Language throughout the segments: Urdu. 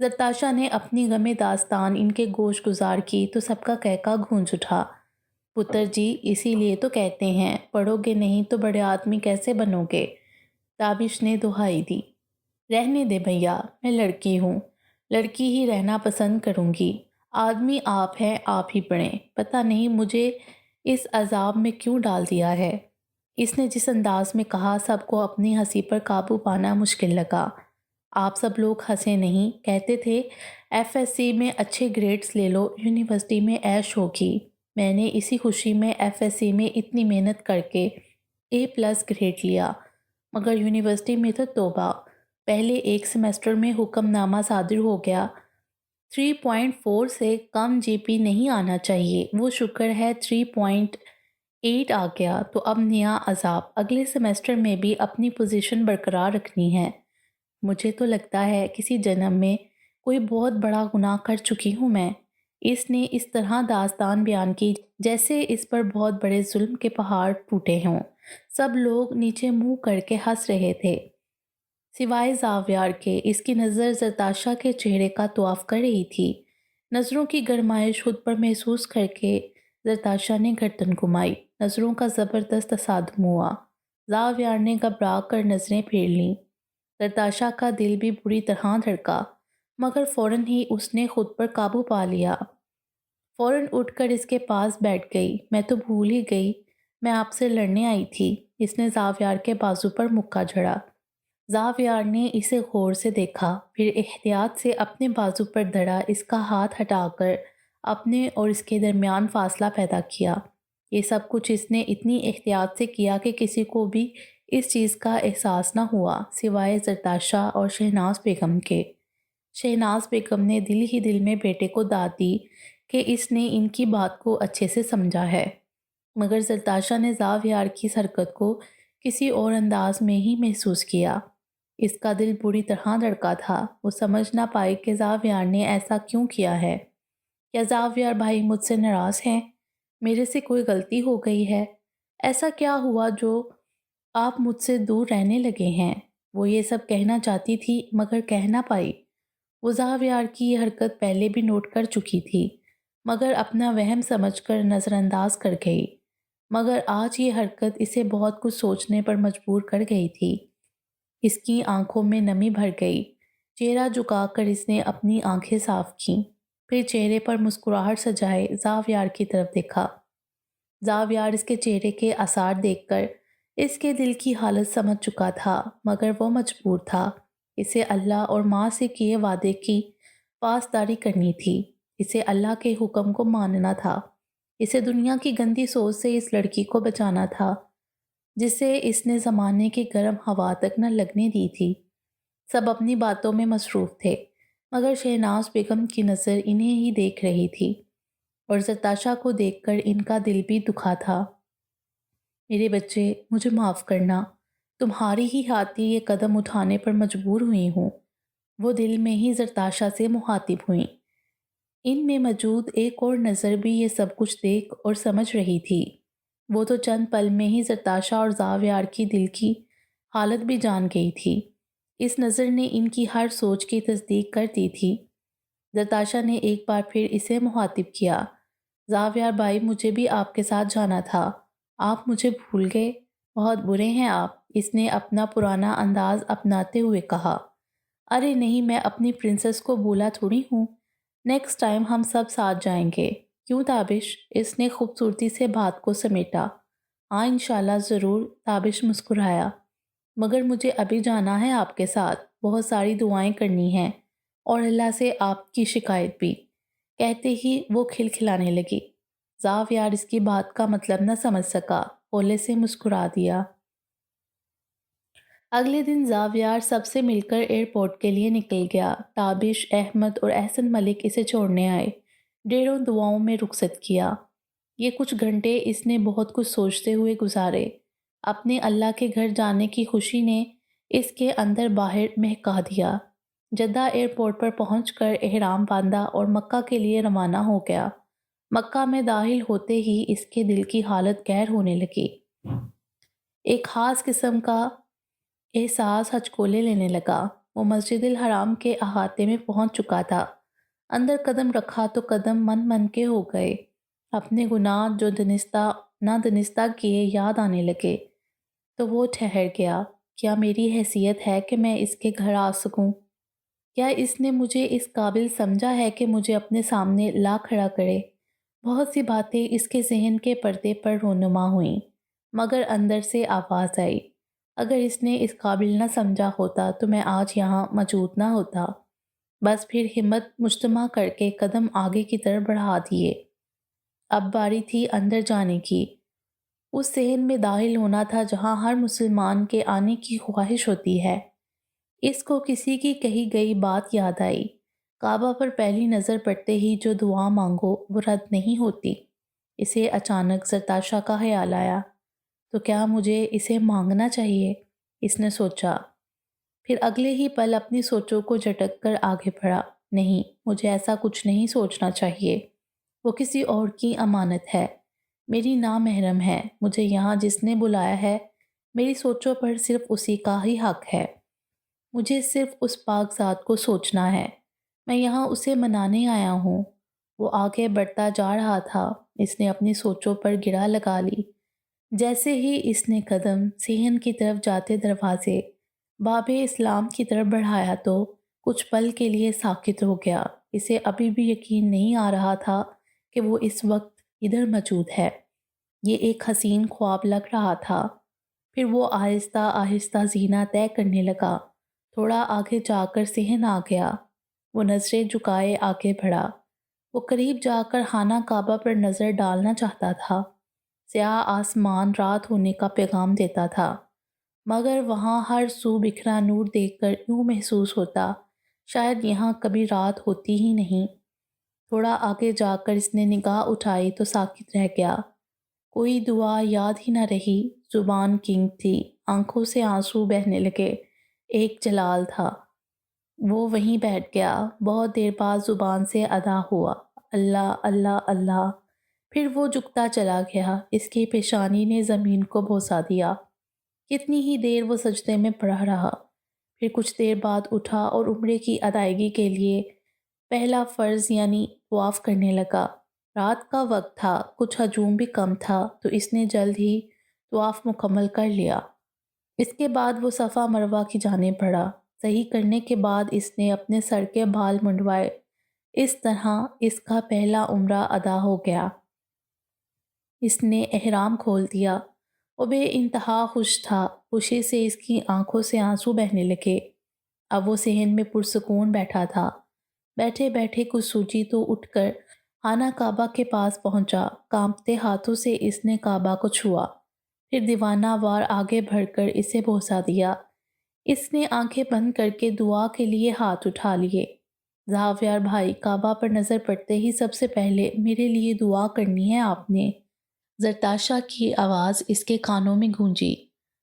زرتاشا نے اپنی غم داستان ان کے گوش گزار کی تو سب کا کہکا گونج اٹھا۔ پتر جی، اسی لیے تو کہتے ہیں پڑھو گے نہیں تو بڑے آدمی کیسے بنو گے؟ تابش نے دہائی دی۔ رہنے دے بھیا، میں لڑکی ہوں، لڑکی ہی رہنا پسند کروں گی۔ آدمی آپ ہیں، آپ ہی پڑھیں۔ پتہ نہیں مجھے اس عذاب میں کیوں ڈال دیا ہے۔ اس نے جس انداز میں کہا سب کو اپنی ہنسی پر قابو پانا مشکل لگا۔ آپ سب لوگ ہنسے نہیں، کہتے تھے ایف ایس سی میں اچھے گریڈز لے لو، یونیورسٹی میں عیش ہوگی۔ میں نے اسی خوشی میں ایف ایس سی میں اتنی محنت کر کے اے پلس گریڈ لیا، مگر یونیورسٹی میں تو توبہ، پہلے ایک سیمسٹر میں حکم نامہ صادر ہو گیا 3.4 سے کم جی پی نہیں آنا چاہیے، وہ شکر ہے 3.8 آ گیا۔ تو اب نیا عذاب، اگلے سیمسٹر میں بھی اپنی پوزیشن برقرار رکھنی ہے۔ مجھے تو لگتا ہے کسی جنم میں کوئی بہت بڑا گناہ کر چکی ہوں میں۔ اس نے اس طرح داستان بیان کی جیسے اس پر بہت بڑے ظلم کے پہاڑ ٹوٹے ہوں۔ سب لوگ نیچے منہ کر کے ہنس رہے تھے سوائے زاویار کے۔ اس کی نظر زرتاشا کے چہرے کا طواف کر رہی تھی۔ نظروں کی گرمائش خود پر محسوس کر کے زرتاشا نے گردن گھمائی۔ نظروں کا زبردست تصادم ہوا۔ زاویار نے گھبرا کر نظریں پھیر لیں۔ زرتاشا کا دل بھی بری طرح دھڑکا، مگر فوراً ہی اس نے خود پر قابو پا لیا۔ فوراً اٹھ کر اس کے پاس بیٹھ گئی۔ میں تو بھول ہی گئی، میں آپ سے لڑنے آئی تھی۔ اس نے زاویار کے بازو پر مکہ جھڑا۔ زاویار نے اسے غور سے دیکھا، پھر احتیاط سے اپنے بازو پر دھڑا اس کا ہاتھ ہٹا کر اپنے اور اس کے درمیان فاصلہ پیدا کیا۔ یہ سب کچھ اس نے اتنی احتیاط سے کیا کہ کسی کو بھی اس چیز کا احساس نہ ہوا سوائے زرتاشا اور شہناز بیگم کے۔ شہناز بیگم نے دل ہی دل میں بیٹے کو داد دی کہ اس نے ان کی بات کو اچھے سے سمجھا ہے، مگر زرتاشا نے زاویار کی اس حرکت کو کسی اور انداز میں ہی محسوس کیا۔ اس کا دل بری طرح دھڑکا تھا۔ وہ سمجھ نہ پائی کہ زاویار نے ایسا کیوں کیا ہے۔ کیا زاویار بھائی مجھ سے ناراض ہیں؟ میرے سے کوئی غلطی ہو گئی ہے؟ ایسا کیا ہوا جو آپ مجھ سے دور رہنے لگے ہیں؟ وہ یہ سب کہنا چاہتی تھی مگر کہہ نہ پائی۔ وہ زاویار کی یہ حرکت پہلے بھی نوٹ کر چکی تھی، مگر اپنا وہم سمجھ کر نظر انداز کر گئی۔ مگر آج یہ حرکت اسے بہت کچھ سوچنے پر مجبور کر گئی تھی۔ اس کی آنکھوں میں نمی بھر گئی۔ چہرہ جھکا کر اس نے اپنی آنکھیں صاف کیں، پھر چہرے پر مسکراہٹ سجائے زاویار کی طرف دیکھا۔ زاویار اس کے چہرے کے آثار دیکھ کر اس کے دل کی حالت سمجھ چکا تھا، مگر وہ مجبور تھا۔ اسے اللہ اور ماں سے کیے وعدے کی پاسداری کرنی تھی۔ اسے اللہ کے حکم کو ماننا تھا۔ اسے دنیا کی گندی سوچ سے اس لڑکی کو بچانا تھا جسے اس نے زمانے کی گرم ہوا تک نہ لگنے دی تھی۔ سب اپنی باتوں میں مصروف تھے، مگر شہناز بیگم کی نظر انہیں ہی دیکھ رہی تھی، اور زرتاشا کو دیکھ کر ان کا دل بھی دکھا تھا۔ میرے بچے، مجھے معاف کرنا، تمہاری ہی خاطر یہ قدم اٹھانے پر مجبور ہوئی ہوں۔ وہ دل میں ہی زرتاشا سے مخاطب ہوئیں۔ ان میں موجود ایک اور نظر بھی یہ سب کچھ دیکھ اور سمجھ رہی تھی۔ وہ تو چند پل میں ہی زرتاشا اور زاویار کی دل کی حالت بھی جان گئی تھی۔ اس نظر نے ان کی ہر سوچ کی تصدیق کر دی تھی۔ زرتاشا نے ایک بار پھر اسے مخاطب کیا۔ زاویار بھائی، مجھے بھی آپ کے ساتھ جانا تھا، آپ مجھے بھول گئے؟ بہت برے ہیں آپ، اس نے اپنا پرانا انداز اپناتے ہوئے کہا۔ ارے نہیں، میں اپنی پرنسس کو بھولا تھوڑی ہوں، نیکسٹ ٹائم ہم سب ساتھ جائیں گے۔ کیوں تابش؟ اس نے خوبصورتی سے بات کو سمیٹا۔ ہاں انشاءاللہ ضرور، تابش مسکرایا، مگر مجھے ابھی جانا ہے آپ کے ساتھ، بہت ساری دعائیں کرنی ہیں اور اللہ سے آپ کی شکایت بھی۔ کہتے ہی وہ کھلکھلانے لگی۔ زاویار اس کی بات کا مطلب نہ سمجھ سکا، ہولے سے مسکرا دیا۔ اگلے دن زاویار سب سے مل کر ایئرپورٹ کے لیے نکل گیا۔ تابش، احمد اور احسن ملک اسے چھوڑنے آئے۔ ڈھیروں دعاؤں میں رخصت کیا۔ یہ کچھ گھنٹے اس نے بہت کچھ سوچتے ہوئے گزارے۔ اپنے اللہ کے گھر جانے کی خوشی نے اس کے اندر باہر مہکا دیا۔ جدہ ایئرپورٹ پر پہنچ کر احرام باندھا اور مکہ کے لیے روانہ ہو گیا۔ مکہ میں داخل ہوتے ہی اس کے دل کی حالت گہر ہونے لگی۔ ایک خاص قسم کا احساس ہچکولے لینے لگا۔ وہ مسجد الحرام کے احاطے میں پہنچ چکا تھا۔ اندر قدم رکھا تو قدم من من کے ہو گئے۔ اپنے گناہ جو دنستہ نہ دنستہ کیے یاد آنے لگے تو وہ ٹھہر گیا۔ کیا میری حیثیت ہے کہ میں اس کے گھر آ سکوں؟ کیا اس نے مجھے اس قابل سمجھا ہے کہ مجھے اپنے سامنے لا کھڑا کرے؟ بہت سی باتیں اس کے ذہن کے پردے پر رونما ہوئیں، مگر اندر سے آواز آئی، اگر اس نے اس قابل نہ سمجھا ہوتا تو میں آج یہاں موجود نہ ہوتا۔ بس پھر ہمت مجتمع کر کے قدم آگے کی طرف بڑھا دیے۔ اب باری تھی اندر جانے کی۔ اس ذہن میں داخل ہونا تھا جہاں ہر مسلمان کے آنے کی خواہش ہوتی ہے۔ اس کو کسی کی کہی گئی بات یاد آئی، کعبہ پر پہلی نظر پڑتے ہی جو دعا مانگو وہ رد نہیں ہوتی۔ اسے اچانک زرتاشا کا خیال آیا، تو کیا مجھے اسے مانگنا چاہیے؟ اس نے سوچا، پھر اگلے ہی پل اپنی سوچوں کو جھٹک کر آگے بڑھا۔ نہیں، مجھے ایسا کچھ نہیں سوچنا چاہیے، وہ کسی اور کی امانت ہے، میری نامحرم ہے، مجھے یہاں جس نے بلایا ہے میری سوچوں پر صرف اسی کا ہی حق ہے، مجھے صرف اس پاک ذات کو سوچنا ہے، میں یہاں اسے منانے آیا ہوں۔ وہ آگے بڑھتا جا رہا تھا، اس نے اپنی سوچوں پر گرہ لگا لی۔ جیسے ہی اس نے قدم صحن کی طرف جاتے دروازے باب اسلام کی طرف بڑھایا تو کچھ پل کے لیے ساکت ہو گیا۔ اسے ابھی بھی یقین نہیں آ رہا تھا کہ وہ اس وقت ادھر موجود ہے۔ یہ ایک حسین خواب لگ رہا تھا۔ پھر وہ آہستہ آہستہ زینہ طے کرنے لگا۔ تھوڑا آگے جا کر صحن آ گیا۔ وہ نظریں جھکائے آگے بڑھا۔ وہ قریب جا کر خانہ کعبہ پر نظر ڈالنا چاہتا تھا۔ سیاہ آسمان رات ہونے کا پیغام دیتا تھا، مگر وہاں ہر سو بکھرا نور دیکھ کر یوں محسوس ہوتا شاید یہاں کبھی رات ہوتی ہی نہیں۔ تھوڑا آگے جا کر اس نے نگاہ اٹھائی تو ساکت رہ گیا۔ کوئی دعا یاد ہی نہ رہی، زبان کینگ تھی، آنکھوں سے آنسو بہنے لگے۔ ایک جلال تھا، وہ وہیں بیٹھ گیا۔ بہت دیر بعد زبان سے ادا ہوا، اللہ اللہ اللہ۔ پھر وہ جھکتا چلا گیا، اس کی پیشانی نے زمین کو بوسا دیا۔ کتنی ہی دیر وہ سجدے میں پڑا رہا، پھر کچھ دیر بعد اٹھا اور عمرے کی ادائیگی کے لیے پہلا فرض یعنی طواف کرنے لگا۔ رات کا وقت تھا، کچھ ہجوم بھی کم تھا، تو اس نے جلد ہی طواف مکمل کر لیا۔ اس کے بعد وہ صفا مروہ کی جانب بڑھا۔ صحیح کرنے کے بعد اس نے اپنے سر کے بال منڈوائے۔ اس طرح اس کا پہلا عمرہ ادا ہو گیا۔ اس نے احرام کھول دیا۔ وہ بے انتہا خوش تھا، خوشی سے اس کی آنکھوں سے آنسو بہنے لگے۔ اب وہ صحن میں پرسکون بیٹھا تھا۔ بیٹھے بیٹھے کچھ سوچی تو اٹھ کر خانہ کعبہ کے پاس پہنچا۔ کانپتے ہاتھوں سے اس نے کعبہ کو چھوا، پھر دیوانہ وار آگے بڑھ کر اسے بوسا دیا۔ اس نے آنکھیں بند کر کے دعا کے لیے ہاتھ اٹھا لیے۔ زاویار بھائی، کعبہ پر نظر پڑتے ہی سب سے پہلے میرے لیے دعا کرنی ہے آپ نے۔ زرتاشا کی آواز اس کے کانوں میں گونجی۔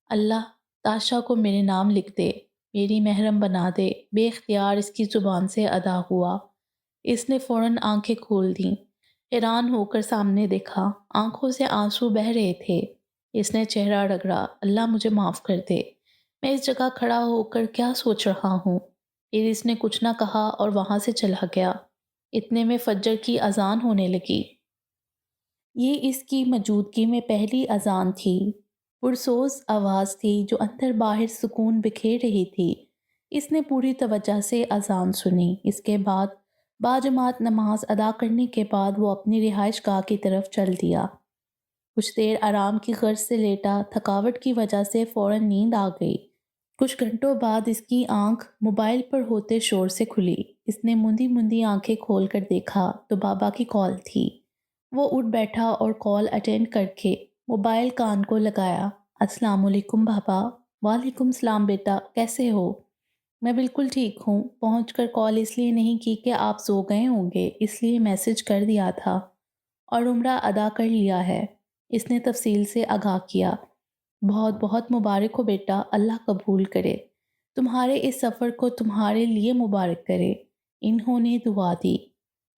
اللہ، تاشا کو میرے نام لکھ دے، میری محرم بنا دے۔ بے اختیار اس کی زبان سے ادا ہوا۔ اس نے فوراً آنکھیں کھول دیں۔ حیران ہو کر سامنے دیکھا، آنکھوں سے آنسو بہہ رہے تھے۔ اس نے چہرہ رگڑا، اللہ مجھے معاف کر دے، میں اس جگہ کھڑا ہو کر کیا سوچ رہا ہوں۔ پھر اس نے کچھ نہ کہا اور وہاں سے چلا گیا۔ اتنے میں فجر کی اذان ہونے لگی۔ یہ اس کی موجودگی میں پہلی اذان تھی۔ پرسوز آواز تھی جو اندر باہر سکون بکھیر رہی تھی۔ اس نے پوری توجہ سے اذان سنی۔ اس کے بعد باجماعت نماز ادا کرنے کے بعد وہ اپنی رہائش گاہ کی طرف چل دیا۔ کچھ دیر آرام کی غرض سے لیٹا، تھکاوٹ کی وجہ سے فوراً نیند آ گئی۔ کچھ گھنٹوں بعد اس کی آنکھ موبائل پر ہوتے شور سے کھلی۔ اس نے مندی مندی آنکھیں کھول کر دیکھا تو بابا کی کال تھی۔ وہ اٹھ بیٹھا اور کال اٹینڈ کر کے موبائل کان کو لگایا۔ السلام علیکم بابا۔ وعلیکم السلام بیٹا، کیسے ہو؟ میں بالکل ٹھیک ہوں، پہنچ کر کال اس لیے نہیں کی کہ آپ سو گئے ہوں گے، اس لیے میسج کر دیا تھا، اور عمرہ ادا کر لیا ہے، اس نے تفصیل سے آگاہ کیا۔ بہت بہت مبارک ہو بیٹا، اللہ قبول کرے، تمہارے اس سفر کو تمہارے لیے مبارک کرے۔ انہوں نے دعا دی۔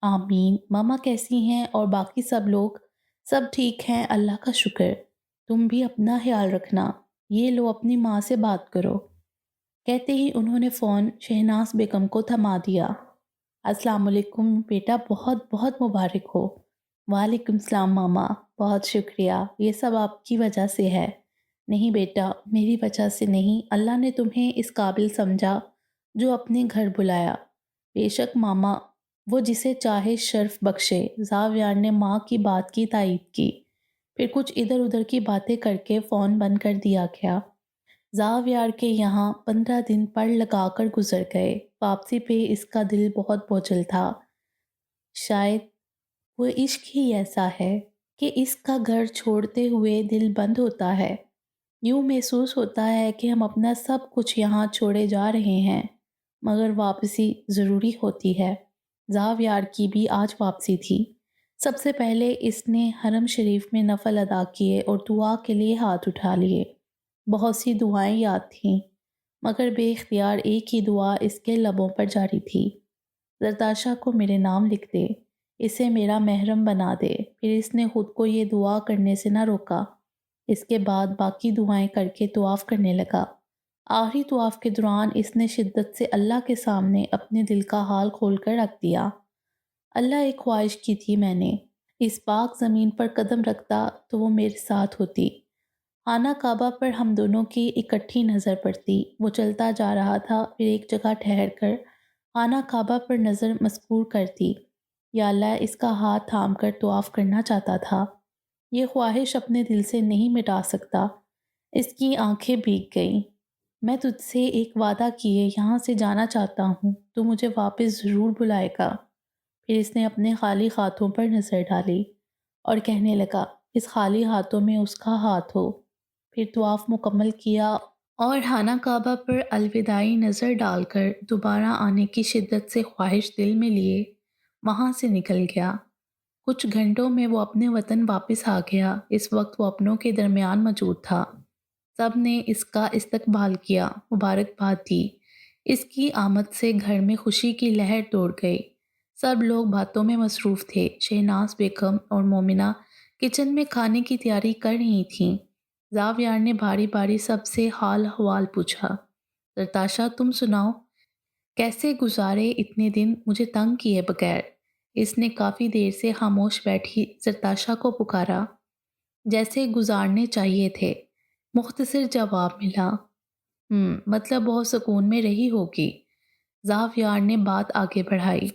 آمین۔ ماما کیسی ہیں اور باقی سب لوگ؟ سب ٹھیک ہیں، اللہ کا شکر۔ تم بھی اپنا خیال رکھنا۔ یہ لو اپنی ماں سے بات کرو۔ کہتے ہی انہوں نے فون شہناز بیگم کو تھما دیا۔ السلام علیکم بیٹا، بہت بہت مبارک ہو۔ وعلیکم السلام ماما، بہت شکریہ، یہ سب آپ کی وجہ سے ہے۔ نہیں بیٹا، میری وجہ سے نہیں، اللہ نے تمہیں اس قابل سمجھا جو اپنے گھر بلایا۔ بے شک ماما، وہ جسے چاہے شرف بخشے۔ زاویار نے ماں کی بات کی تائید کی، پھر کچھ ادھر ادھر کی باتیں کر کے فون بند کر دیا گیا۔ زاویار کے یہاں 15 دن پڑ لگا کر گزر گئے۔ واپسی پہ اس کا دل بہت بوجھل تھا۔ شاید وہ عشق ہی ایسا ہے کہ اس کا گھر چھوڑتے ہوئے دل بند ہوتا ہے۔ یوں محسوس ہوتا ہے کہ ہم اپنا سب کچھ یہاں چھوڑے جا رہے ہیں، مگر واپسی ضروری ہوتی ہے۔ زاویار کی بھی آج واپسی تھی۔ سب سے پہلے اس نے حرم شریف میں نفل ادا کیے اور دعا کے لیے ہاتھ اٹھا لیے۔ بہت سی دعائیں یاد تھیں، مگر بے اختیار ایک ہی دعا اس کے لبوں پر جاری تھی: زرتاشا کو میرے نام لکھ دے، اسے میرا محرم بنا دے۔ پھر اس نے خود کو یہ دعا کرنے سے نہ روکا۔ اس کے بعد باقی دعائیں کر کے طواف کرنے لگا۔ آخری طواف کے دوران اس نے شدت سے اللہ کے سامنے اپنے دل کا حال کھول کر رکھ دیا: اللہ، ایک خواہش کی تھی میں نے، اس پاک زمین پر قدم رکھتا تو وہ میرے ساتھ ہوتی۔ خانہ کعبہ پر ہم دونوں کی اکٹھی نظر پڑتی۔ وہ چلتا جا رہا تھا، پھر ایک جگہ ٹھہر کر خانہ کعبہ پر نظر مسکور کرتی: یا اللہ، اس کا ہاتھ تھام کر طواف کرنا چاہتا تھا۔ یہ خواہش اپنے دل سے نہیں مٹا سکتا۔ اس کی آنکھیں بھیگ گئیں۔ میں تجھ سے ایک وعدہ کیے یہاں سے جانا چاہتا ہوں، تو مجھے واپس ضرور بلائے گا۔ پھر اس نے اپنے خالی ہاتھوں پر نظر ڈالی اور کہنے لگا: اس خالی ہاتھوں میں اس کا ہاتھ ہو۔ پھر طواف مکمل کیا اور خانہ کعبہ پر الوداعی نظر ڈال کر دوبارہ آنے کی شدت سے خواہش دل میں لیے وہاں سے نکل گیا۔ کچھ گھنٹوں میں وہ اپنے وطن واپس آ گیا۔ اس وقت وہ اپنوں کے درمیان موجود تھا۔ سب نے اس کا استقبال کیا، مبارکباد دی۔ اس کی آمد سے گھر میں خوشی کی لہر دوڑ گئی۔ سب لوگ باتوں میں مصروف تھے۔ شہناز بیگم اور مومنہ کچن میں کھانے کی تیاری کر رہی تھیں۔ زاویار نے باری باری سب سے حال احوال پوچھا: زرتاشا، تم سناؤ، کیسے گزارے اتنے دن مجھے تنگ کیے بغیر؟ اس نے کافی دیر سے خاموش بیٹھی زرتاشا کو پکارا۔ جیسے گزارنے چاہیے تھے، مختصر جواب ملا۔ مطلب بہت سکون میں رہی ہوگی۔ زاویار نے بات آگے بڑھائی۔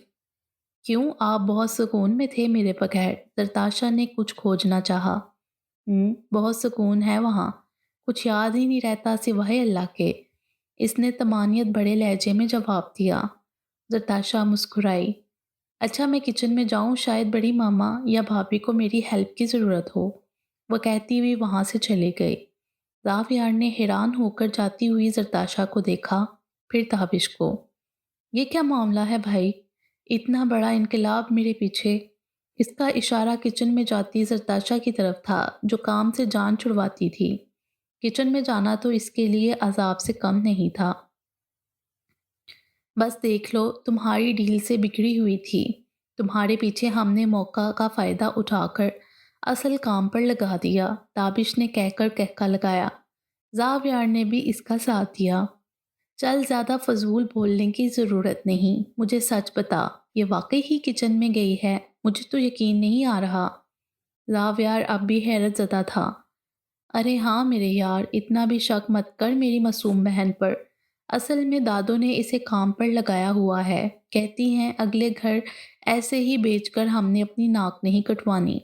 کیوں، آپ بہت سکون میں تھے میرے بغیر؟ زرتاشا نے کچھ کھوجنا چاہا۔ بہت سکون ہے وہاں، کچھ یاد ہی نہیں رہتا سوائے اللہ کے، اس نے طمانیت بڑے لہجے میں جواب دیا۔ زرتاشا مسکرائی۔ اچھا، میں کچن میں جاؤں؟ شاید بڑی ماما یا بھابھی کو میری ہیلپ کی ضرورت ہو، وہ کہتی ہوئی وہاں سے چلی گئی۔ زاویار نے حیران ہو کر جاتی ہوئی زرتاشا کو دیکھا، پھر تابش کو۔ یہ کیا معاملہ ہے بھائی؟ اتنا بڑا انقلاب میرے پیچھے؟ اس کا اشارہ کچن میں جاتی زرتاشا کی طرف تھا، جو کام سے جان چھڑواتی تھی۔ کچن میں جانا تو اس کے لیے عذاب سے کم نہیں تھا۔ بس دیکھ لو، تمہاری ڈیل سے بگڑی ہوئی تھی، تمہارے پیچھے ہم نے موقع کا فائدہ اٹھا کر اصل کام پر لگا دیا، تابش نے کہہ کر کہکا لگایا۔ زاویار نے بھی اس کا ساتھ دیا۔ چل، زیادہ فضول بولنے کی ضرورت نہیں، مجھے سچ بتا، یہ واقعی ہی کچن میں گئی ہے؟ مجھے تو یقین نہیں آ رہا۔ زاویار اب بھی حیرت زدہ تھا۔ ارے ہاں میرے یار، اتنا بھی شک مت کر میری معصوم بہن پر، اصل میں دادو نے اسے کام پر لگایا ہوا ہے، کہتی ہیں اگلے گھر ایسے ہی بیچ کر ہم نے اپنی ناک نہیں کٹوانی۔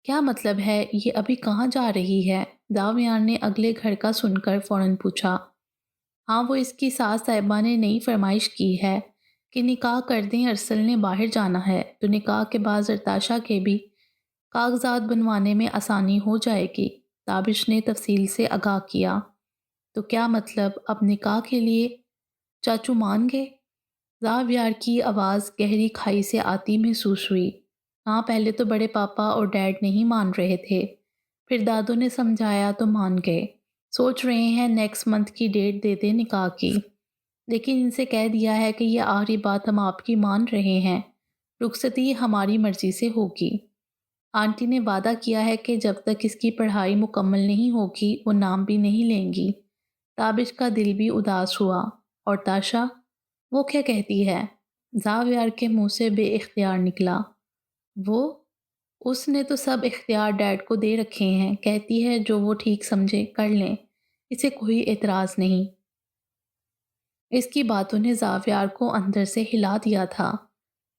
کیا مطلب ہے؟ یہ ابھی کہاں جا رہی ہے؟ زاویار نے اگلے گھر کا سن کر فوراً پوچھا۔ ہاں، وہ اس کی ساس صاحبہ نے نئی فرمائش کی ہے کہ نکاح کر دیں، ارسل نے باہر جانا ہے تو نکاح کے بعد زرتاشا کے بھی کاغذات بنوانے میں آسانی ہو جائے گی، تابش نے تفصیل سے آگاہ کیا۔ تو کیا مطلب اب نکاح کے لیے چاچو مان گئے؟ زاویار کی آواز گہری کھائی سے آتی محسوس ہوئی۔ ہاں، پہلے تو بڑے پاپا اور ڈیڈ نہیں مان رہے تھے، پھر دادو نے سمجھایا تو مان گئے۔ سوچ رہے ہیں نیکسٹ منتھ کی ڈیٹ دے دیں نکاح کی، لیکن ان سے کہہ دیا ہے کہ یہ آخری بات ہم آپ کی مان رہے ہیں، رخصتی ہماری مرضی سے ہوگی۔ آنٹی نے وعدہ کیا ہے کہ جب تک اس کی پڑھائی مکمل نہیں ہوگی وہ نام بھی نہیں لیں گی۔ تابش کا دل بھی اداس ہوا۔ اور تاشا وہ کیا کہتی ہے؟ زاویار کے منہ سے بے اختیار نکلا۔ وہ اس نے تو سب اختیار ڈیڈ کو دے رکھے ہیں، کہتی ہے جو وہ ٹھیک سمجھے کر لیں، اسے کوئی اعتراض نہیں۔ اس کی باتوں نے زاویار کو اندر سے ہلا دیا تھا۔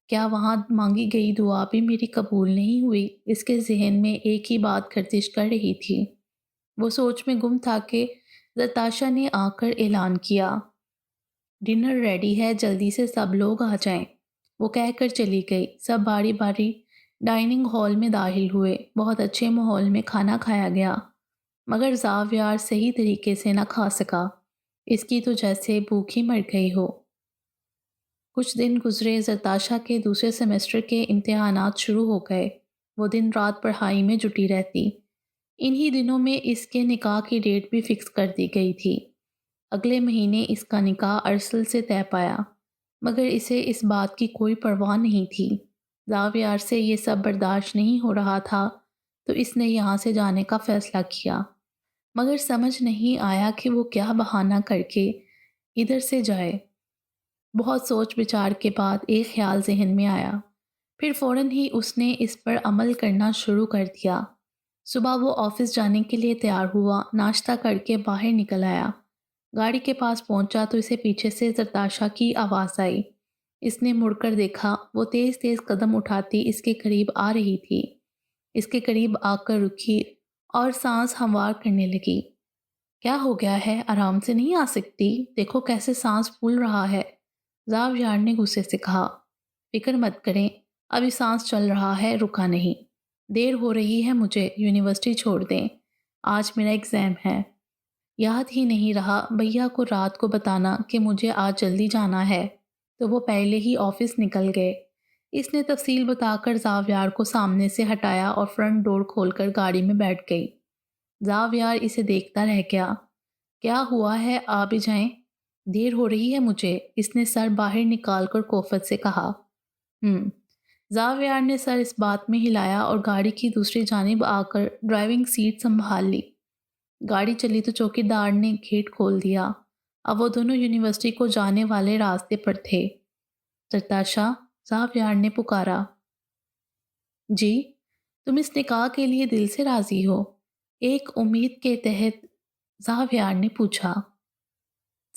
کیا وہاں مانگی گئی دعا بھی میری قبول نہیں ہوئی؟ اس کے ذہن میں ایک ہی بات گردش کر رہی تھی۔ وہ سوچ میں گم تھا کہ زرتاشا نے آ کر اعلان کیا، ڈنر ریڈی ہے، جلدی سے سب لوگ آ جائیں۔ وہ کہہ کر چلی گئی۔ سب باری باری ڈائننگ ہال میں داخل ہوئے۔ بہت اچھے ماحول میں کھانا کھایا گیا، مگر زاویار صحیح طریقے سے نہ کھا سکا۔ اس کی تو جیسے بھوک ہی مر گئی ہو۔ کچھ دن گزرے، زرتاشا کے دوسرے سیمسٹر کے امتحانات شروع ہو گئے۔ وہ دن رات پڑھائی میں جٹی رہتی۔ انہی دنوں میں اس کے نکاح کی ڈیٹ بھی فکس کر دی گئی تھی۔ اگلے مہینے اس کا نکاح ارسل سے طے پایا، مگر اسے اس بات کی کوئی پرواہ نہیں تھی۔ زاویار سے یہ سب برداشت نہیں ہو رہا تھا تو اس نے یہاں سے جانے کا فیصلہ کیا، مگر سمجھ نہیں آیا کہ وہ کیا بہانہ کر کے ادھر سے جائے۔ بہت سوچ بچار کے بعد ایک خیال ذہن میں آیا، پھر فوراً ہی اس نے اس پر عمل کرنا شروع کر دیا۔ صبح وہ آفس جانے کے لیے تیار ہوا، ناشتہ کر کے باہر نکل آیا۔ گاڑی کے پاس پہنچا تو اسے پیچھے سے زرتاشا کی آواز آئی۔ اس نے مڑ کر دیکھا، وہ تیز تیز قدم اٹھاتی اس کے قریب آ رہی تھی۔ اس کے قریب آ کر رکی اور سانس ہموار کرنے لگی۔ کیا ہو گیا ہے؟ آرام سے نہیں آ سکتی؟ دیکھو کیسے سانس پھول رہا ہے۔ زاویار نے غصے سے کہا، فکر مت کریں، ابھی سانس چل رہا ہے، رکا نہیں۔ دیر ہو رہی ہے مجھے، یونیورسٹی چھوڑ دیں، آج میرا ایگزام ہے۔ یاد ہی نہیں رہا بھیا کو رات کو بتانا کہ مجھے آج جلدی جانا ہے، تو وہ پہلے ہی آفس نکل گئے۔ اس نے تفصیل بتا کر زاویار کو سامنے سے ہٹایا اور فرنٹ ڈور کھول کر گاڑی میں بیٹھ گئی۔ زاویار اسے دیکھتا رہ گیا۔ کیا ہوا ہے، آ بھی جائیں، دیر ہو رہی ہے مجھے، اس نے سر باہر نکال کر کوفت سے کہا۔ زاویار نے سر اس بات میں ہلایا اور گاڑی کی دوسری جانب آ کر ڈرائیونگ سیٹ سنبھال لی۔ گاڑی چلی تو چوکیدار نے گیٹ کھول دیا۔ اب وہ دونوں یونیورسٹی کو جانے والے راستے پر تھے۔ زرتاشا، زاویار نے پکارا۔ جی، تم اس نکاح کے لیے دل سے راضی ہو؟ ایک امید کے تحت زاویار نے پوچھا۔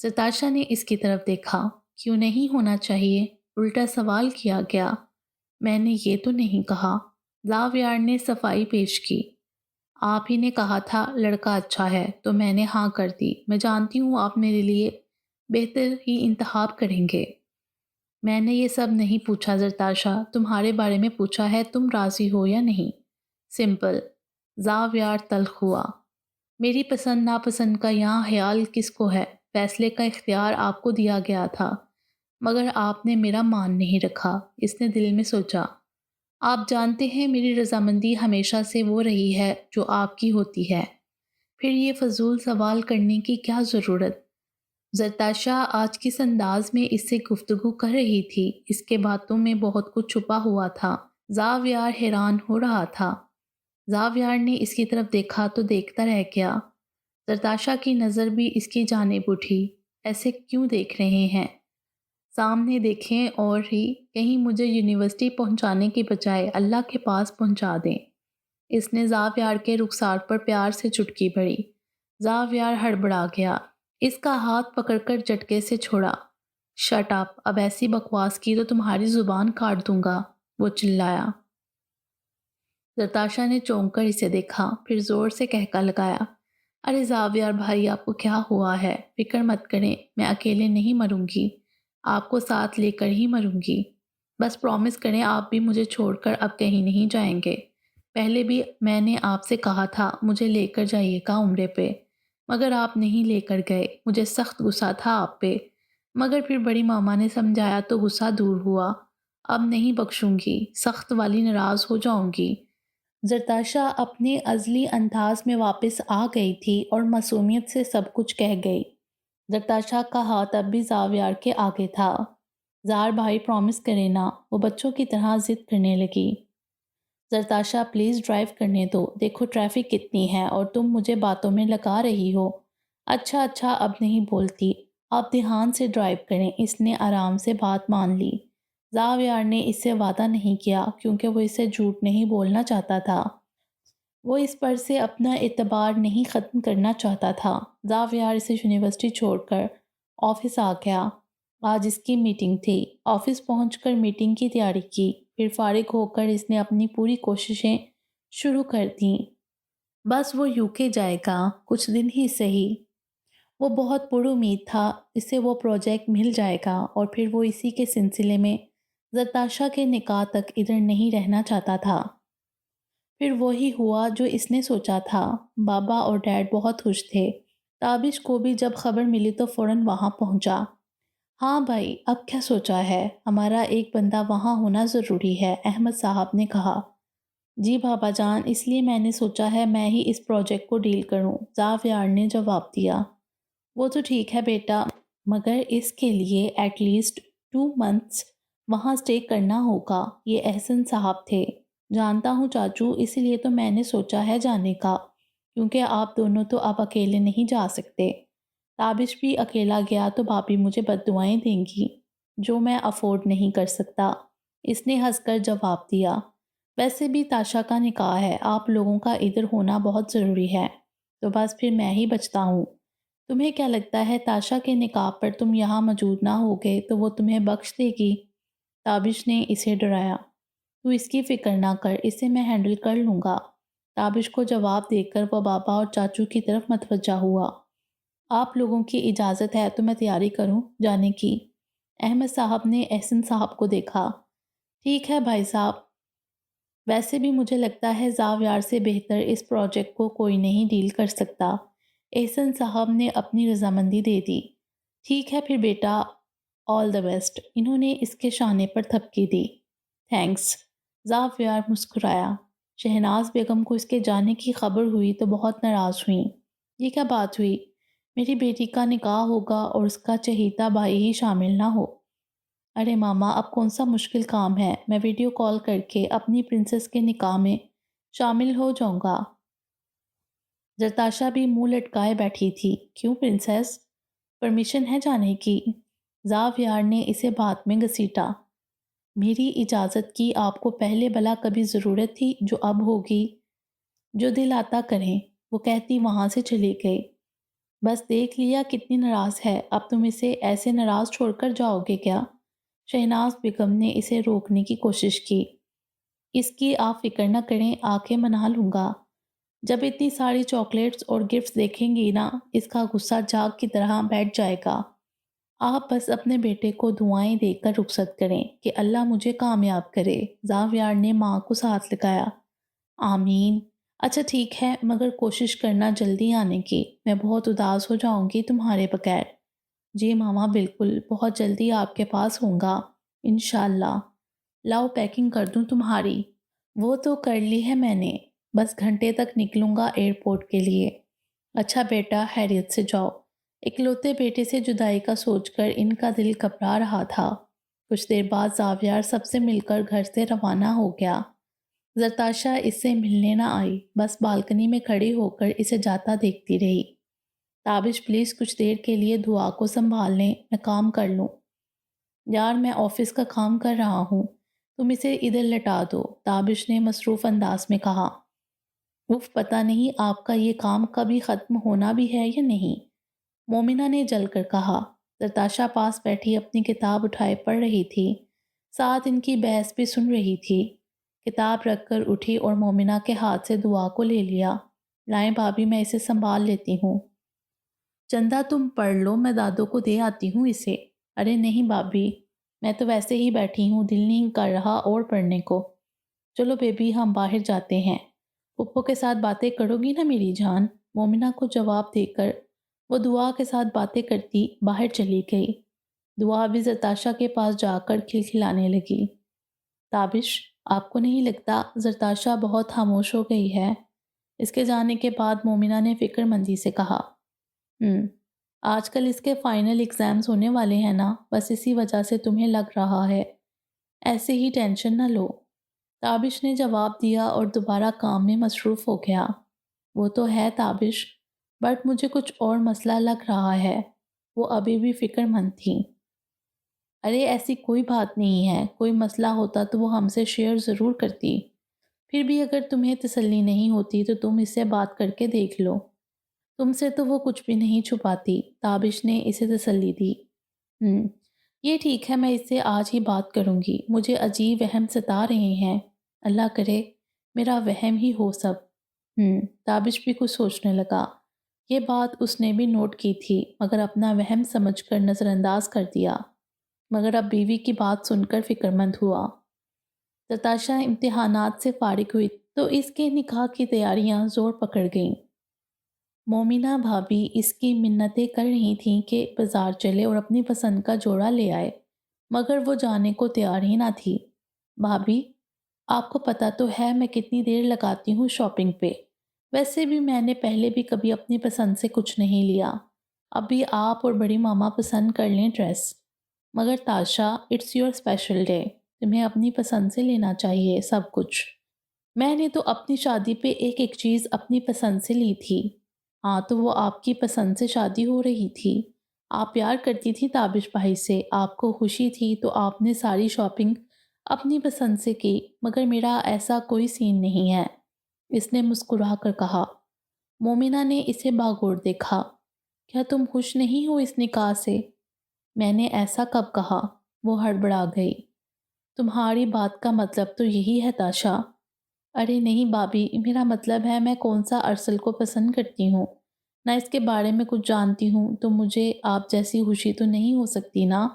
زرتاشا نے اس کی طرف دیکھا۔ کیوں نہیں ہونا چاہیے؟ الٹا سوال کیا گیا۔ میں نے یہ تو نہیں کہا۔ زاویار نے صفائی پیش کی۔ آپ ہی نے کہا تھا لڑکا اچھا ہے تو میں نے ہاں کر دی۔ میں جانتی ہوں آپ میرے لیے بہتر ہی انتخاب کریں گے۔ میں نے یہ سب نہیں پوچھا زرتاشا، تمہارے بارے میں پوچھا ہے، تم راضی ہو یا نہیں؟ سمپل۔ زاویار تلخ ہوا۔ میری پسند ناپسند کا یہاں خیال کس کو ہے؟ فیصلے کا اختیار آپ کو دیا گیا تھا، مگر آپ نے میرا مان نہیں رکھا۔ اس نے دل میں سوچا، آپ جانتے ہیں میری رضامندی ہمیشہ سے وہ رہی ہے جو آپ کی ہوتی ہے، پھر یہ فضول سوال کرنے کی کیا ضرورت؟ زرتاشا آج کس انداز میں اس سے گفتگو کر رہی تھی؟ اس کے باتوں میں بہت کچھ چھپا ہوا تھا۔ زاویار حیران ہو رہا تھا۔ زاویار نے اس کی طرف دیکھا تو دیکھتا رہ گیا۔ زرتاشا کی نظر بھی اس کی جانب اٹھی۔ ایسے کیوں دیکھ رہے ہیں؟ سامنے دیکھیں اور ہی کہیں مجھے یونیورسٹی پہنچانے کی بجائے اللہ کے پاس پہنچا دیں۔ اس نے زاویار کے رخسار پر پیار سے چٹکی بھری۔ زاویار ہڑبڑا گیا۔ اس کا ہاتھ پکڑ کر جھٹکے سے چھوڑا۔ شٹ اپ، اب ایسی بکواس کی تو تمہاری زبان کاٹ دوں گا، وہ چلایا۔ زرتاشا نے چونک کر اسے دیکھا، پھر زور سے کہکا لگایا، ارے زاویار بھائی، آپ کو کیا ہوا ہے؟ فکر مت کریں، میں اکیلے نہیں مروں گی، آپ کو ساتھ لے کر ہی مروں گی۔ بس پرومس کریں آپ بھی مجھے چھوڑ کر اب کہیں نہیں جائیں گے۔ پہلے بھی میں نے آپ سے کہا تھا مجھے لے کر جائیے گا عمرے پہ، مگر آپ نہیں لے کر گئے۔ مجھے سخت غصہ تھا آپ پہ، مگر پھر بڑی ماما نے سمجھایا تو غصہ دور ہوا۔ اب نہیں بخشوں گی، سخت والی ناراض ہو جاؤں گی۔ زرتاشا اپنے ازلی انداز میں واپس آ گئی تھی اور معصومیت سے سب کچھ کہہ گئی۔ زرتاشا کا ہاتھ اب بھی زاویار کے آگے تھا۔ زار بھائی پرومس کرے نا، وہ بچوں کی طرح ضد کرنے لگی۔ زرتاشا پلیز ڈرائیو کرنے دو، دیکھو ٹریفک کتنی ہے اور تم مجھے باتوں میں لگا رہی ہو۔ اچھا اب نہیں بولتی، آپ دھیان سے ڈرائیو کریں۔ اس نے آرام سے بات مان لی۔ زاویار نے اس سے وعدہ نہیں کیا کیونکہ وہ اسے جھوٹ نہیں بولنا چاہتا تھا۔ وہ اس پر سے اپنا اعتبار نہیں ختم کرنا چاہتا تھا۔ زاویار اسے یونیورسٹی چھوڑ کر آفس آ گیا۔ آج اس کی میٹنگ تھی۔ آفس پہنچ کر میٹنگ کی تیاری کی، پھر فارغ ہو کر اس نے اپنی پوری کوششیں شروع کر دیں۔ بس وہ UK جائے گا، کچھ دن ہی سہی۔ وہ بہت پر امید تھا اسے وہ پروجیکٹ مل جائے گا اور پھر وہ اسی کے سلسلے میں زرتاشا کے نکاح تک ادھر نہیں رہنا چاہتا تھا۔ پھر وہی ہوا جو اس نے سوچا تھا۔ بابا اور ڈیڈ بہت خوش تھے۔ تابش کو بھی جب خبر ملی تو فوراً وہاں پہنچا۔ ہاں بھائی، اب کیا سوچا ہے؟ ہمارا ایک بندہ وہاں ہونا ضروری ہے، احمد صاحب نے کہا۔ جی بابا جان، اس لیے میں نے سوچا ہے میں ہی اس پروجیکٹ کو ڈیل کروں، زاویار نے جواب دیا۔ وہ تو ٹھیک ہے بیٹا، مگر اس کے لیے ایٹ لیسٹ 2 months وہاں سٹے کرنا ہوگا۔ یہ احسن صاحب تھے۔ جانتا ہوں چاچو، اسی لیے تو میں نے سوچا ہے جانے کا، کیونکہ آپ دونوں تو اب اکیلے نہیں جا سکتے۔ تابش بھی اکیلا گیا تو بھابھی مجھے بددعائیں دیں گی، جو میں افورڈ نہیں کر سکتا۔ اس نے ہنس کر جواب دیا۔ ویسے بھی تاشا کا نکاح ہے، آپ لوگوں کا ادھر ہونا بہت ضروری ہے، تو بس پھر میں ہی بچتا ہوں۔ تمہیں کیا لگتا ہے تاشا کے نکاح پر تم یہاں موجود نہ ہوگے تو وہ تمہیں بخش دے گی؟ تابش نے اسے ڈرایا۔ تو اس کی فکر نہ کر، اسے میں ہینڈل کر لوں گا۔ تابش کو جواب دے کر وہ بابا اور چاچو کی طرف متوجہ ہوا۔ آپ لوگوں کی اجازت ہے تو میں تیاری کروں جانے کی؟ احمد صاحب نے احسن صاحب کو دیکھا۔ ٹھیک ہے بھائی صاحب، ویسے بھی مجھے لگتا ہے زاویار سے بہتر اس پروجیکٹ کو کوئی نہیں ڈیل کر سکتا۔ احسن صاحب نے اپنی رضامندی دے دی۔ ٹھیک ہے پھر بیٹا، آل دا بیسٹ۔ انہوں نے اس کے شانے پر تھپکی دی۔ تھینکس۔ زاویار مسکرایا۔ شہناز بیگم کو اس کے جانے کی خبر ہوئی تو بہت ناراض ہوئیں۔ یہ کیا بات ہوئی؟ میری بیٹی کا نکاح ہوگا اور اس کا چہیتا بھائی ہی شامل نہ ہو؟ ارے ماما، اب کون سا مشکل کام ہے، میں ویڈیو کال کر کے اپنی پرنسس کے نکاح میں شامل ہو جاؤں گا۔ زرتاشا بھی منہ لٹکائے بیٹھی تھی۔ کیوں پرنسس؟ پرمیشن ہے جانے کی؟ زاویار نے اسے بات میں گھسیٹا۔ میری اجازت کی آپ کو پہلے بلا کبھی ضرورت تھی جو اب ہوگی؟ جو دل آتا کریں، وہ کہتی وہاں سے چلی گئی۔ بس دیکھ لیا کتنی ناراض ہے، اب تم اسے ایسے ناراض چھوڑ کر جاؤ گے کیا؟ شہناز بیگم نے اسے روکنے کی کوشش کی۔ اس کی آپ فکر نہ کریں، آ کے منا لوں گا۔ جب اتنی ساری چاکلیٹس اور گفٹس دیکھیں گی نا، اس کا غصہ جاگ کی طرح بیٹھ جائے گا۔ آپ بس اپنے بیٹے کو دعائیں دے کر رخصت کریں کہ اللہ مجھے کامیاب کرے۔ زاویار نے ماں کو ساتھ لگایا۔ آمین۔ اچھا ٹھیک ہے، مگر کوشش کرنا جلدی آنے کی، میں بہت اداس ہو جاؤں گی تمہارے بغیر۔ جی ماما بالکل، بہت جلدی آپ کے پاس ہوں گا انشاءاللہ۔ لاؤ پیکنگ کر دوں تمہاری؟ وہ تو کر لی ہے میں نے، بس گھنٹے تک نکلوں گا ایئرپورٹ کے لیے۔ اچھا بیٹا، خیریت سے جاؤ۔ اکلوتے بیٹے سے جدائی کا سوچ کر ان کا دل گھبرا رہا تھا۔ کچھ دیر بعد زاویار سب سے مل کر گھر سے روانہ ہو گیا۔ زرتاشا اس سے ملنے نہ آئی، بس بالکنی میں کھڑی ہو کر اسے جاتا دیکھتی رہی۔ تابش پلیز کچھ دیر کے لیے دعا کو سنبھال لیں، میں کام کر لوں۔ یار میں آفس کا کام کر رہا ہوں، تم اسے ادھر لٹا دو، تابش نے مصروف انداز میں کہا۔ اف، پتہ نہیں آپ کا یہ کام کبھی ختم ہونا بھی ہے یا نہیں، مومنہ نے جل کر کہا۔ زرتاشا پاس بیٹھی اپنی کتاب اٹھائے پڑھ رہی تھی، ساتھ ان کی بحث بھی سن رہی تھی۔ کتاب رکھ کر اٹھی اور مومنہ کے ہاتھ سے دعا کو لے لیا۔ لائیں بھابھی، میں اسے سنبھال لیتی ہوں۔ چندہ تم پڑھ لو، میں دادو کو دے آتی ہوں اسے۔ ارے نہیں بھابھی، میں تو ویسے ہی بیٹھی ہوں، دل نہیں کر رہا اور پڑھنے کو۔ چلو بیبی، ہم باہر جاتے ہیں، پپو کے ساتھ باتیں کرو گی نا میری جان؟ مومنہ کو جواب دے کر وہ دعا کے ساتھ باتیں کرتی باہر چلی گئی۔ دعا بھی زرتاشا کے پاس جا کر کھلکھلانے لگی۔ تابش، آپ کو نہیں لگتا زرتاشا بہت خاموش ہو گئی ہے؟ اس کے جانے کے بعد مومنہ نے فکر مندی سے کہا۔ آج کل اس کے فائنل ایگزامز ہونے والے ہیں نا، بس اسی وجہ سے تمہیں لگ رہا ہے، ایسے ہی ٹینشن نہ لو۔ تابش نے جواب دیا اور دوبارہ کام میں مصروف ہو گیا۔ وہ تو ہے تابش، بٹ مجھے کچھ اور مسئلہ لگ رہا ہے۔ وہ ابھی بھی فکر مند تھیں۔ ارے ایسی کوئی بات نہیں ہے، کوئی مسئلہ ہوتا تو وہ ہم سے شیئر ضرور کرتی۔ پھر بھی اگر تمہیں تسلی نہیں ہوتی تو تم اس سے بات کر کے دیکھ لو۔ تم سے تو وہ کچھ بھی نہیں چھپاتی، تابش نے اسے تسلی دی۔ ہم یہ ٹھیک ہے، میں اس سے آج ہی بات کروں گی، مجھے عجیب وہم ستا رہے ہیں، اللہ کرے میرا وہم ہی ہو سب۔ تابش بھی کچھ سوچنے لگا۔ یہ بات اس نے بھی نوٹ کی تھی مگر اپنا وہم سمجھ کر نظر انداز کر دیا، مگر اب بیوی کی بات سن کر فکر مند ہوا۔ نتاشا امتحانات سے فارغ ہوئی تو اس کے نکاح کی تیاریاں زور پکڑ گئیں۔ مومنہ بھابھی اس کی منتیں کر رہی تھیں کہ بازار چلے اور اپنی پسند کا جوڑا لے آئے، مگر وہ جانے کو تیار ہی نہ تھی۔ بھابھی، آپ کو پتہ تو ہے میں کتنی دیر لگاتی ہوں شاپنگ پہ، ویسے بھی میں نے پہلے بھی کبھی اپنی پسند سے کچھ نہیں لیا، اب بھی آپ اور بڑی ماما پسند کر لیں ڈریس۔ مگر تاشا، اٹس یور اسپیشل ڈے، تمہیں اپنی پسند سے لینا چاہیے سب کچھ۔ میں نے تو اپنی شادی پہ ایک ایک چیز اپنی پسند سے لی تھی۔ ہاں تو وہ آپ کی پسند سے شادی ہو رہی تھی، آپ پیار کرتی تھی تابش بھائی سے، آپ کو خوشی تھی تو آپ نے ساری شاپنگ اپنی پسند سے کی، مگر میرا ایسا کوئی سین نہیں ہے، اس نے مسکرا کر کہا۔ مومنہ نے اسے باغور دیکھا۔ کیا تم خوش نہیں ہو اس نکاح سے؟ میں نے ایسا کب کہا؟ وہ ہڑبڑا گئی۔ تمہاری بات کا مطلب تو یہی ہے تاشا۔ ارے نہیں بابی، میرا مطلب ہے میں کون سا ارسل کو پسند کرتی ہوں، نہ اس کے بارے میں کچھ جانتی ہوں، تو مجھے آپ جیسی خوشی تو نہیں ہو سکتی نا؟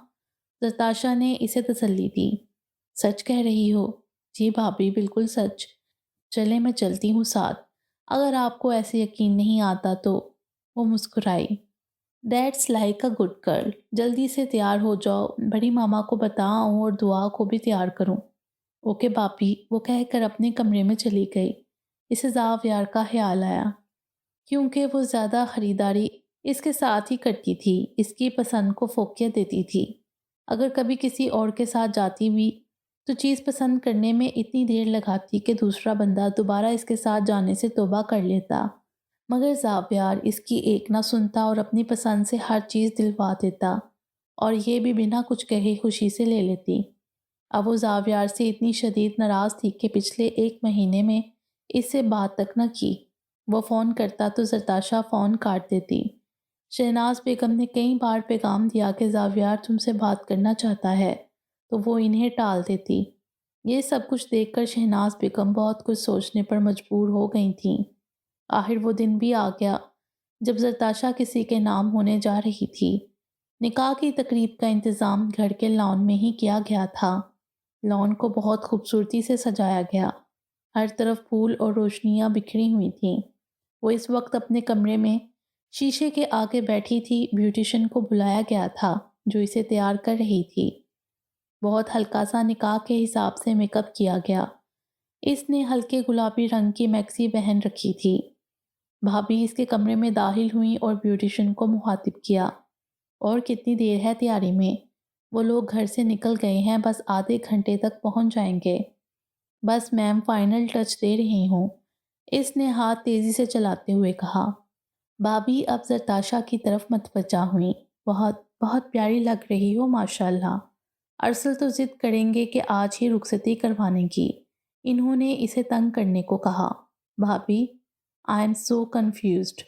نتاشا نے اسے تسلی دی۔ سچ کہہ رہی ہو؟ جی بھابی، بالکل سچ۔ چلے میں چلتی ہوں ساتھ، اگر آپ کو ایسے یقین نہیں آتا تو۔ وہ مسکرائی۔ That's like a good girl, جلدی سے تیار ہو جاؤ، بڑی ماما کو بتاؤں اور دعا کو بھی تیار کروں۔ اوکے باپی، وہ کہہ کر اپنے کمرے میں چلی گئی۔ اسے زاویار کا خیال آیا، کیونکہ وہ زیادہ خریداری اس کے ساتھ ہی کرتی تھی، اس کی پسند کو فوقیت دیتی تھی۔ اگر کبھی کسی اور کے ساتھ جاتی بھی تو چیز پسند کرنے میں اتنی دیر لگاتی کہ دوسرا بندہ دوبارہ اس کے ساتھ جانے سے توبہ کر لیتا، مگر زاویار اس کی ایک نہ سنتا اور اپنی پسند سے ہر چیز دلوا دیتا، اور یہ بھی بنا کچھ کہے خوشی سے لے لیتی۔ اب وہ زاویار سے اتنی شدید ناراض تھی کہ پچھلے 1 مہینے میں اس سے بات تک نہ کی۔ وہ فون کرتا تو زرتاشا فون کاٹ دیتی۔ شہناز بیگم نے کئی بار پیغام دیا کہ زاویار تم سے بات کرنا چاہتا ہے، تو وہ انہیں ٹال دیتی۔ یہ سب کچھ دیکھ کر شہناز بیگم بہت کچھ سوچنے پر مجبور ہو گئی تھیں۔ آخر وہ دن بھی آ گیا جب زرتاشا کسی کے نام ہونے جا رہی تھی۔ نکاح کی تقریب کا انتظام گھر کے لان میں ہی کیا گیا تھا۔ لان کو بہت خوبصورتی سے سجایا گیا، ہر طرف پھول اور روشنیاں بکھری ہوئی تھیں۔ وہ اس وقت اپنے کمرے میں شیشے کے آگے بیٹھی تھی، بیوٹیشن کو بلایا گیا تھا جو اسے تیار کر رہی تھی۔ بہت ہلکا سا نکاح کے حساب سے میک اپ کیا گیا۔ اس نے ہلکے گلابی رنگ کی میکسی پہن رکھی تھی۔ بھابھی اس کے کمرے میں داخل ہوئیں اور بیوٹیشن کو مخاطب کیا۔ اور کتنی دیر ہے تیاری میں؟ وہ لوگ گھر سے نکل گئے ہیں، بس آدھے گھنٹے تک پہنچ جائیں گے۔ بس میم، فائنل ٹچ دے رہی ہوں، اس نے ہاتھ تیزی سے چلاتے ہوئے کہا۔ بھابھی اب زرتاشا کی طرف متوجہ ہوئیں۔ بہت بہت پیاری لگ رہی ہو ماشاءاللہ۔ ارسل تو ضد کریں گے کہ آج ہی رخصتی کروانے کی، انہوں نے اسے تنگ کرنے کو کہا۔ بھابھی، آئی ایم سو کنفیوزڈ۔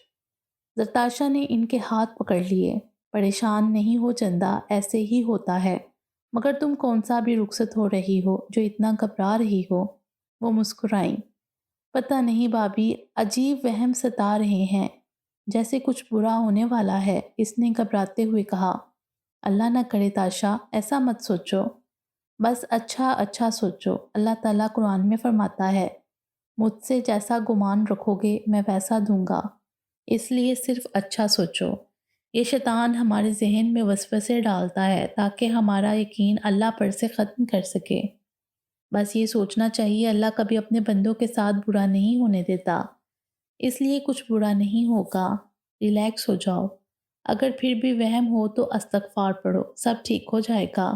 زرتاشا نے ان کے ہاتھ پکڑ لیے۔ پریشان نہیں ہو چندہ، ایسے ہی ہوتا ہے، مگر تم کون سا بھی رخصت ہو رہی ہو جو اتنا گھبرا رہی ہو؟ وہ مسکرائیں۔ پتہ نہیں بھابھی، عجیب وہم ستا رہے ہیں، جیسے کچھ برا ہونے والا ہے، اس نے گھبراتے ہوئے کہا۔ اللہ نہ کرے تاشا، ایسا مت سوچو، بس اچھا اچھا سوچو۔ اللہ تعالیٰ قرآن میں فرماتا ہے، مجھ سے جیسا گمان رکھو گے میں ویسا دوں گا، اس لیے صرف اچھا سوچو۔ یہ شیطان ہمارے ذہن میں وسوسے ڈالتا ہے تاکہ ہمارا یقین اللہ پر سے ختم کر سکے۔ بس یہ سوچنا چاہیے اللہ کبھی اپنے بندوں کے ساتھ برا نہیں ہونے دیتا، اس لیے کچھ برا نہیں ہوگا، ریلیکس ہو جاؤ۔ اگر پھر بھی وہم ہو تو استغفار پڑھو، سب ٹھیک ہو جائے گا۔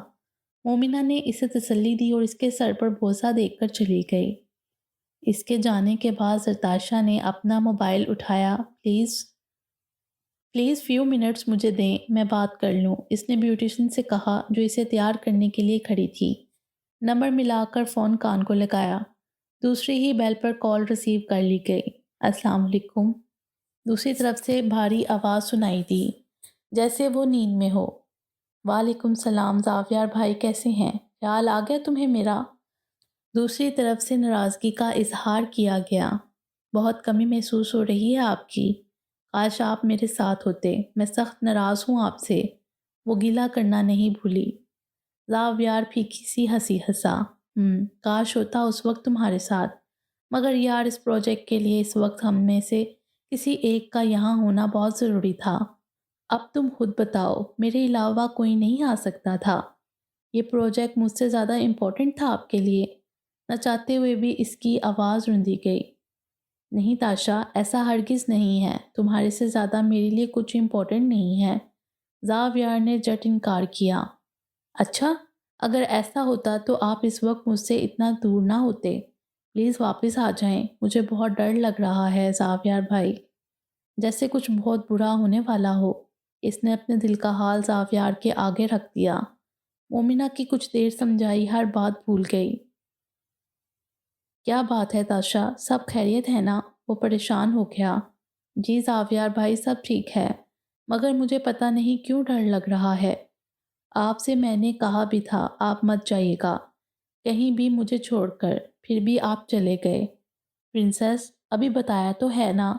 مومنہ نے اسے تسلی دی اور اس کے سر پر بوسہ دیکھ کر چلی گئی۔ اس کے جانے کے بعد زرتاشا نے اپنا موبائل اٹھایا۔ پلیز پلیز فیو منٹس مجھے دیں، میں بات کر لوں، اس نے بیوٹیشین سے کہا جو اسے تیار کرنے کے لیے کھڑی تھی۔ نمبر ملا کر فون کان کو لگایا۔ دوسری ہی بیل پر کال ریسیو کر لی گئی۔ السلام علیکم۔ دوسری طرف سے بھاری آواز سنائی دی جیسے وہ نیند میں ہو۔ وعلیکم السلام زاویار بھائی، کیسے ہیں؟ خیال آ گیا تمہیں میرا؟ دوسری طرف سے ناراضگی کا اظہار کیا گیا۔ بہت کمی محسوس ہو رہی ہے آپ کی، کاش آپ میرے ساتھ ہوتے، میں سخت ناراض ہوں آپ سے۔ وہ گلہ کرنا نہیں بھولی۔ زاویار پھیکی سی ہنسی ہنسا۔ کاش ہوتا اس وقت تمہارے ساتھ، مگر یار اس پروجیکٹ کے لیے اس وقت ہم میں سے کسی ایک کا یہاں ہونا بہت ضروری تھا۔ اب تم خود بتاؤ، میرے علاوہ کوئی نہیں آ سکتا تھا؟ یہ پروجیکٹ مجھ سے زیادہ امپورٹنٹ تھا آپ کے لیے؟ نہ چاہتے ہوئے بھی اس کی آواز رندی گئی۔ نہیں تاشا، ایسا ہرگز نہیں ہے، تمہارے سے زیادہ میرے لیے کچھ امپورٹنٹ نہیں ہے۔ زاویار نے جٹ انکار کیا۔ اچھا، اگر ایسا ہوتا تو آپ اس وقت مجھ سے اتنا دور نہ ہوتے۔ پلیز واپس آ جائیں، مجھے بہت ڈر لگ رہا ہے زاویار بھائی، جیسے کچھ بہت برا ہونے والا ہو۔ اس نے اپنے دل کا حال زاویار کے آگے رکھ دیا۔ مومنہ کی کچھ دیر سمجھائی ہر بات بھول گئی۔ کیا بات ہے تاشا، سب خیریت ہے نا؟ وہ پریشان ہو گیا۔ جی زاویار بھائی، سب ٹھیک ہے، مگر مجھے پتہ نہیں کیوں ڈر لگ رہا ہے۔ آپ سے میں نے کہا بھی تھا آپ مت جائیے گا کہیں بھی مجھے چھوڑ کر، پھر بھی آپ چلے گئے۔ پرنسس، ابھی بتایا تو ہے نا؟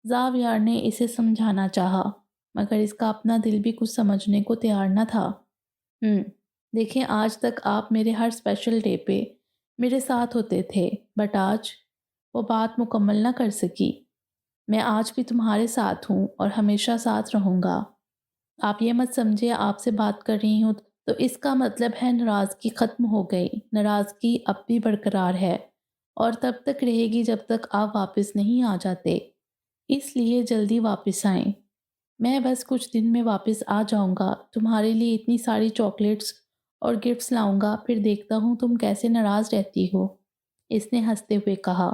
زاویار نے اسے سمجھانا چاہا، مگر اس کا اپنا دل بھی کچھ سمجھنے کو تیار نہ تھا۔ دیکھیں، آج تک آپ میرے ہر اسپیشل ڈے پہ میرے ساتھ ہوتے تھے، بٹ آج وہ بات مکمل نہ کر سکی۔ میں آج بھی تمہارے ساتھ ہوں اور ہمیشہ ساتھ رہوں گا۔ آپ یہ مت سمجھے آپ سے بات کر رہی ہوں تو اس کا مطلب ہے ناراضگی ختم ہو گئی۔ ناراضگی اب بھی برقرار ہے اور تب تک رہے گی جب تک آپ واپس نہیں آ جاتے، اس لیے جلدی واپس آئیں۔ میں بس کچھ دن میں واپس آ جاؤں گا، تمہارے لیے اتنی ساری چاکلیٹس اور گفٹس لاؤں گا، پھر دیکھتا ہوں تم کیسے ناراض رہتی ہو، اس نے ہنستے ہوئے کہا۔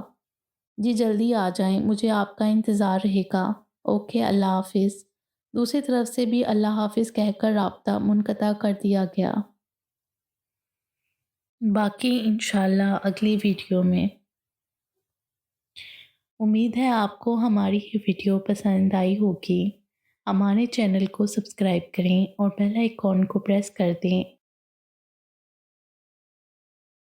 جی جلدی آ جائیں، مجھے آپ کا انتظار رہے گا۔ اوکے، اللہ حافظ۔ دوسری طرف سے بھی اللہ حافظ کہہ کر رابطہ منقطع کر دیا گیا۔ باقی انشاءاللہ اگلی ویڈیو میں۔ امید ہے آپ کو ہماری یہ ویڈیو پسند آئی ہوگی۔ ہمارے چینل کو سبسکرائب کریں اور بیل آئیکن کو پریس کر دیں